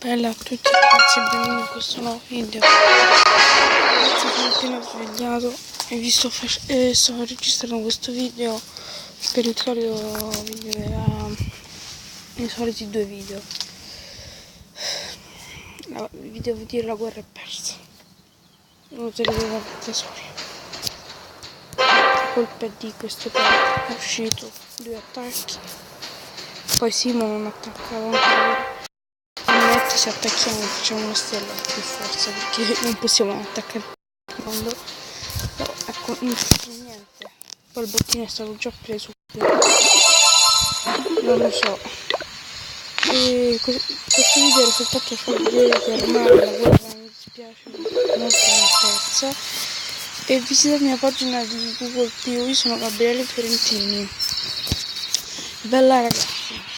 Bella a tutti ragazzi, benvenuti in questo nuovo video. Ragazzi, sono appena svegliato e sto registrando questo video per il solito video i soliti due video. Vi devo dire, la guerra è persa. Non te lo devo fare da soli. La colpa è di questo qua, è uscito 2 attacchi. Poi Simon non attaccava ancora. Se attacchiamo facciamo una stella per forza, perché non possiamo attaccare il mondo. Però ecco, non c'è niente. Poi il bottino è stato già preso, non lo so. E questo video era soltanto per vedere che ormai la guerra mi dispiace molto, mi è persa. E visita la mia pagina di Google+, io sono Gabriele Fiorentini. Bella ragazzi.